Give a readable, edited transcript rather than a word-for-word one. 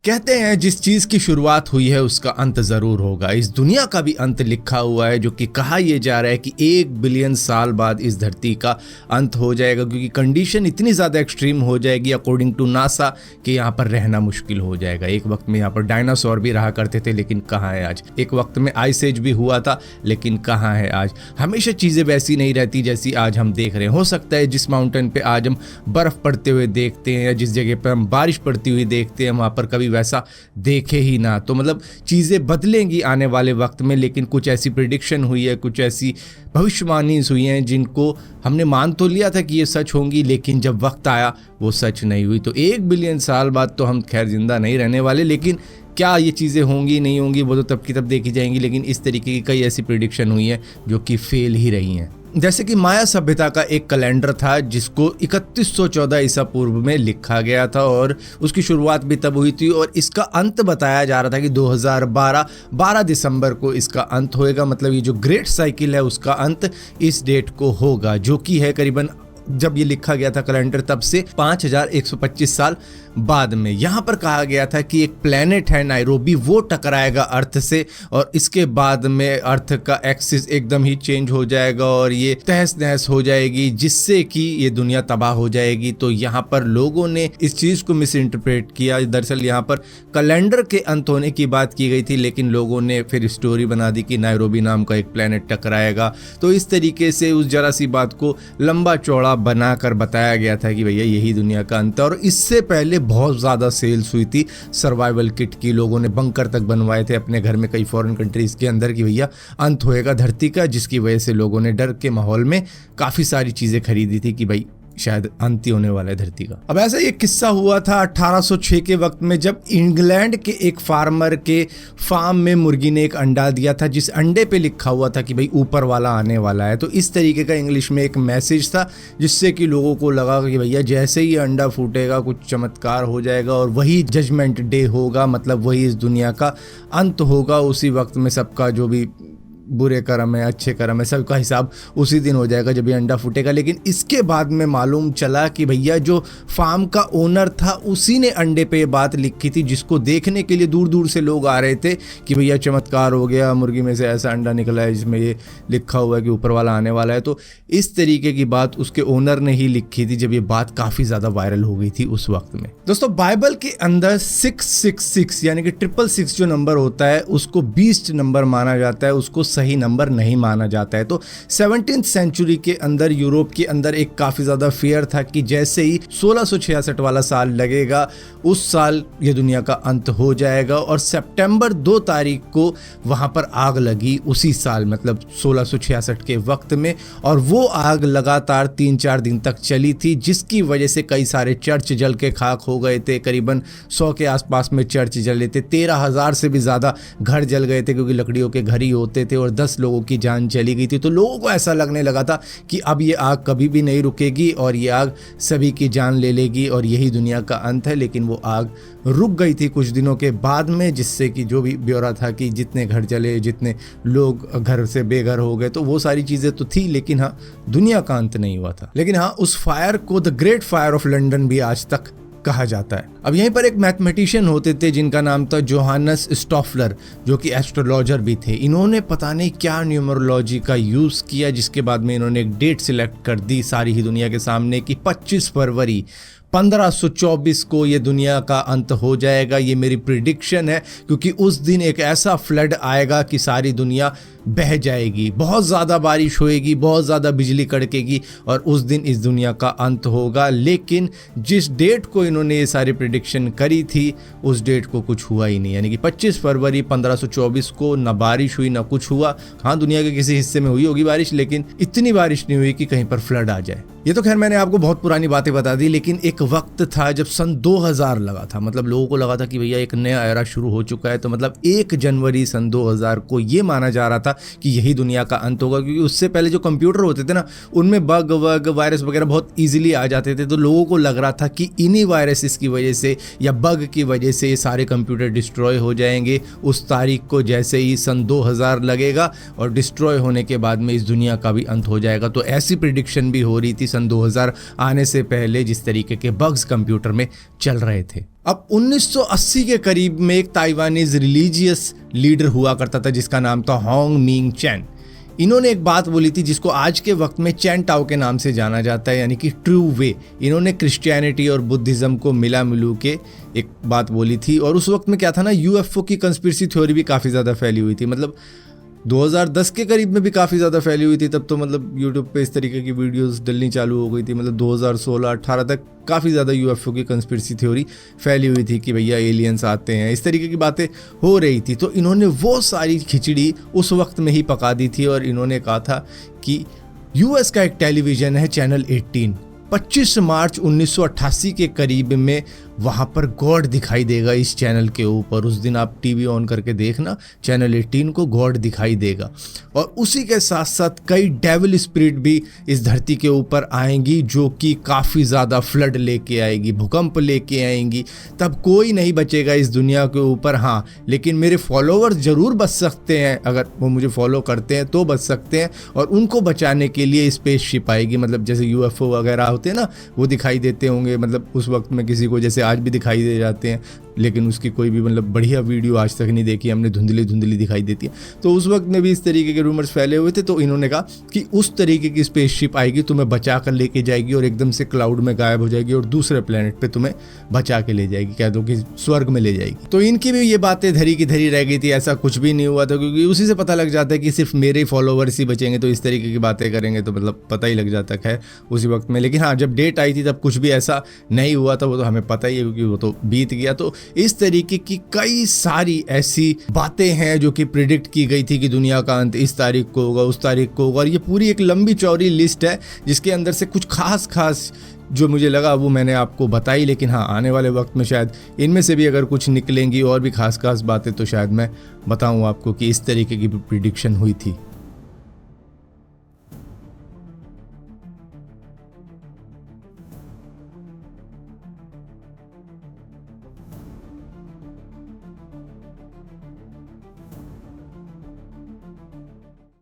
कहते हैं जिस चीज की शुरुआत हुई है उसका अंत जरूर होगा। इस दुनिया का भी अंत लिखा हुआ है, जो कि कहा यह जा रहा है कि 1 बिलियन साल बाद इस धरती का अंत हो जाएगा, क्योंकि कंडीशन इतनी ज़्यादा एक्सट्रीम हो जाएगी अकॉर्डिंग टू नासा कि यहाँ पर रहना मुश्किल हो जाएगा। एक वक्त में यहाँ पर डायनासोर भी रहा करते थे, लेकिन कहाँ है आज। एक वक्त में आइस एज भी हुआ था, लेकिन कहाँ है आज। हमेशा चीज़ें वैसी नहीं रहती जैसी आज हम देख रहे हैं। हो सकता है जिस माउंटेन पे आज हम बर्फ़ पड़ते हुए देखते हैं या जिस जगह पर हम बारिश पड़ती हुई देखते हैं वहाँ पर कभी वैसा देखे ही ना। तो मतलब चीज़ें बदलेंगी आने वाले वक्त में, लेकिन कुछ ऐसी प्रिडिक्शन हुई है, कुछ ऐसी भविष्यवाणी हुई हैं जिनको हमने मान तो लिया था कि ये सच होंगी, लेकिन जब वक्त आया वो सच नहीं हुई। तो 1 बिलियन साल बाद तो हम खैर जिंदा नहीं रहने वाले, लेकिन क्या ये चीज़ें होंगी नहीं होंगी वो तो तब की तब देखी जाएंगी। लेकिन इस तरीके की कई ऐसी प्रिडिक्शन हुई है जो कि फेल ही रही हैं। जैसे कि माया सभ्यता का एक कैलेंडर था जिसको 3114 ईसा पूर्व में लिखा गया था और उसकी शुरुआत भी तब हुई थी, और इसका अंत बताया जा रहा था कि 12 दिसंबर को इसका अंत होएगा। मतलब ये जो ग्रेट साइकिल है उसका अंत इस डेट को होगा, जो कि है करीबन जब ये लिखा गया था कैलेंडर तब से 5125 साल बाद में। यहाँ पर कहा गया था कि एक प्लेनेट है नाइरोबी, वो टकराएगा अर्थ से और इसके बाद में अर्थ का एक्सिस एकदम ही चेंज हो जाएगा और ये तहस नहस हो जाएगी, जिससे कि ये दुनिया तबाह हो जाएगी। तो यहाँ पर लोगों ने इस चीज़ को मिस इंटरप्रेट किया। दरअसल यहाँ पर कैलेंडर के अंत होने की बात की गई थी, लेकिन लोगों ने फिर स्टोरी बना दी कि नाइरोबी नाम का एक प्लेनेट टकराएगा। तो इस तरीके से उस जरा सी बात को लंबा चौड़ा बनाकर बताया गया था कि भैया यही दुनिया का अंत है। और इससे पहले बहुत ज़्यादा सेल्स हुई थी सर्वाइवल किट की। लोगों ने बंकर तक बनवाए थे अपने घर में कई फॉरेन कंट्रीज़ के अंदर कि भैया अंत होएगा धरती का, जिसकी वजह से लोगों ने डर के माहौल में काफ़ी सारी चीज़ें खरीदी थी कि भाई शायद अंत ही होने वाला है धरती का। अब ऐसा एक किस्सा हुआ था 1806 के वक्त में, जब इंग्लैंड के एक फार्मर के फार्म में मुर्गी ने एक अंडा दिया था जिस अंडे पे लिखा हुआ था कि भाई ऊपर वाला आने वाला है। तो इस तरीके का इंग्लिश में एक मैसेज था, जिससे कि लोगों को लगा कि भैया जैसे ही अंडा फूटेगा कुछ चमत्कार हो जाएगा और वही जजमेंट डे होगा, मतलब वही इस दुनिया का अंत होगा। उसी वक्त में सबका जो भी बुरे कर्म है अच्छे कर्म है सबका हिसाब उसी दिन हो जाएगा जब ये अंडा फूटेगा। लेकिन इसके बाद में मालूम चला कि भैया जो फार्म का ओनर था उसी ने अंडे पे ये बात लिखी थी, जिसको देखने के लिए दूर दूर से लोग आ रहे थे कि भैया चमत्कार हो गया, मुर्गी में से ऐसा अंडा निकला है जिसमें ये लिखा हुआ है कि ऊपर वाला आने वाला है। तो इस तरीके की बात उसके ओनर ने ही लिखी थी जब ये बात काफ़ी ज़्यादा वायरल हो गई थी उस वक्त में। दोस्तों बाइबल के अंदर 666 यानी कि 666 जो नंबर होता है उसको बीस्ट नंबर माना जाता है, उसको सही नंबर नहीं माना जाता है। तो 17th सेंचुरी के अंदर यूरोप के अंदर एक काफ़ी ज़्यादा फियर था कि जैसे ही 1666 वाला साल लगेगा उस साल ये दुनिया का अंत हो जाएगा। और सितंबर 2 तारीख को वहाँ पर आग लगी उसी साल, मतलब 1666 के वक्त में, और वो आग लगातार 3-4 दिन तक चली थी, जिसकी वजह से कई सारे चर्च जल के खाक हो गए थे। करीबन 100 के आसपास में चर्च जले थे, 13,000 से भी ज़्यादा घर जल गए थे क्योंकि लकड़ियों के घर ही होते थे, और 10 लोगों की जान चली गई थी। तो लोगों को ऐसा लगने लगा था कि अब ये आग कभी भी नहीं रुकेगी और ये आग सभी की जान ले लेगी और यही दुनिया का अंत है। लेकिन वो आग रुक गई थी कुछ दिनों के बाद में, जिससे कि जो भी ब्यौरा था कि जितने घर जले, जितने लोग घर से बेघर हो गए, तो वो सारी चीज़ें तो थी, लेकिन हाँ दुनिया का अंत नहीं हुआ था। लेकिन हाँ उस फायर को the great fire of London भी आज तक कहा जाता है। अब यहीं पर एक मैथमेटिशियन होते थे जिनका नाम था जोहानस स्टॉफलर, जो कि एस्ट्रोलॉजर भी थे। इन्होंने पता नहीं क्या न्यूमरोलॉजी का यूज़ किया, जिसके बाद में इन्होंने एक डेट सिलेक्ट कर दी सारी ही दुनिया के सामने कि 25 फरवरी 1524 को ये दुनिया का अंत हो जाएगा। ये मेरी प्रिडिक्शन है, क्योंकि उस दिन एक ऐसा फ्लड आएगा कि सारी दुनिया बह जाएगी, बहुत ज़्यादा बारिश होएगी, बहुत ज़्यादा बिजली कड़केगी और उस दिन इस दुनिया का अंत होगा। लेकिन जिस डेट को इन्होंने ये सारी प्रिडिक्शन करी थी उस डेट को कुछ हुआ ही नहीं, यानी कि 25 फरवरी 1524 को ना बारिश हुई ना कुछ हुआ। हाँ दुनिया के किसी हिस्से में हुई होगी बारिश, लेकिन इतनी बारिश नहीं हुई कि कहीं पर फ्लड आ जाए। ये तो खैर मैंने आपको बहुत पुरानी बातें बता दी, लेकिन एक वक्त था जब सन 2000 लगा था, मतलब लोगों को लगा था कि भैया एक नया एरा शुरू हो चुका है। तो मतलब 1 जनवरी सन 2000 को ये माना जा रहा था कि यही दुनिया का अंत होगा, क्योंकि उससे पहले जो कंप्यूटर होते थे ना उनमें बग वायरस वगैरह बहुत ईजिली आ जाते थे। तो लोगों को लग रहा था कि इन्हीं वायरसेस की वजह से या बग की वजह से ये सारे कंप्यूटर डिस्ट्रॉय हो जाएंगे उस तारीख को, जैसे ही सन 2000 लगेगा, और डिस्ट्रॉय होने के बाद में इस दुनिया का भी अंत हो जाएगा। तो ऐसी प्रिडिक्शन भी हो रही थी सन 2000 आने से पहले जिस तरीके के बग्स कंप्यूटर में चल रहे थे। अब 1980 के करीब में एक ताइवानीज रिलीजियस लीडर हुआ करता था जिसका नाम था होंग मिंग चैन। इन्होंने एक बात बोली थी जिसको आज के वक्त में चैन टाओ के नाम से जाना जाता है, यानी कि ट्रू वे। इन्होंने क्रिश्चियनिटी और बुद्धिज़्म को मिला मिलू के एक बात बोली थी। और उस वक्त में क्या था ना, यूएफओ की कंस्पिरेसी थ्योरी भी काफ़ी ज़्यादा फैली हुई थी। मतलब 2010 के करीब में भी काफ़ी ज़्यादा फैली हुई थी। तब तो मतलब यूट्यूब पे इस तरीके की वीडियोस डलनी चालू हो गई थी। मतलब 2016-18 तक काफ़ी ज़्यादा यूएफओ की कंस्पिरेसी थ्योरी फैली हुई थी कि भैया एलियंस आते हैं, इस तरीके की बातें हो रही थी। तो इन्होंने वो सारी खिचड़ी उस वक्त में ही पका दी थी और इन्होंने कहा था कि यूएस का एक टेलीविज़न है चैनल 18, 25 मार्च 1988 के करीब में वहाँ पर गॉड दिखाई देगा इस चैनल के ऊपर। उस दिन आप टीवी ऑन करके देखना, चैनल 18 को गॉड दिखाई देगा। और उसी के साथ साथ कई डेविल स्पिरिट भी इस धरती के ऊपर आएंगी जो कि काफ़ी ज़्यादा फ्लड लेके आएगी, भूकंप लेके आएंगी। तब कोई नहीं बचेगा इस दुनिया के ऊपर। हाँ, लेकिन मेरे फॉलोअर्स ज़रूर बच सकते हैं, अगर वो मुझे फॉलो करते हैं तो बच सकते हैं। और उनको बचाने के लिए स्पेसशिप आएगी, मतलब जैसे यूएफओ वगैरह होते हैं ना, वो दिखाई देते होंगे। मतलब उस वक्त में किसी को जैसे आज भी दिखाई दे जाते हैं, लेकिन उसकी कोई भी मतलब बढ़िया वीडियो आज तक नहीं देखी हमने, धुंधली धुंधली दिखाई देती है। तो उस वक्त में भी इस तरीके के रूमर्स फैले हुए थे। तो इन्होंने कहा कि उस तरीके की स्पेसशिप आएगी, तुम्हें बचा कर लेके जाएगी और एकदम से क्लाउड में गायब हो जाएगी और दूसरे प्लेनेट पे तुम्हें बचा के ले जाएगी, कह दो कि स्वर्ग में ले जाएगी। तो इनकी भी ये बातें धरी की धरी रह गई थी, ऐसा कुछ भी नहीं हुआ था, क्योंकि उसी से पता लग जाता है कि सिर्फ मेरे फॉलोवर्स ही बचेंगे। तो इस तरीके की बातें करेंगे तो मतलब पता ही लग जाता है उसी वक्त में। लेकिन हाँ, जब डेट आई थी तब कुछ भी ऐसा नहीं हुआ था, वो तो हमें पता ही है क्योंकि वो तो बीत गया। तो इस तरीके की कई सारी ऐसी बातें हैं जो कि प्रिडिक्ट की गई थी कि दुनिया का अंत इस तारीख को होगा, उस तारीख को होगा। और ये पूरी एक लंबी चौड़ी लिस्ट है जिसके अंदर से कुछ खास जो मुझे लगा वो मैंने आपको बताई। लेकिन हाँ, आने वाले वक्त में शायद इनमें से भी अगर कुछ निकलेंगी और भी खास बातें तो शायद मैं बताऊं आपको कि इस तरीके की प्रिडिक्शन हुई थी।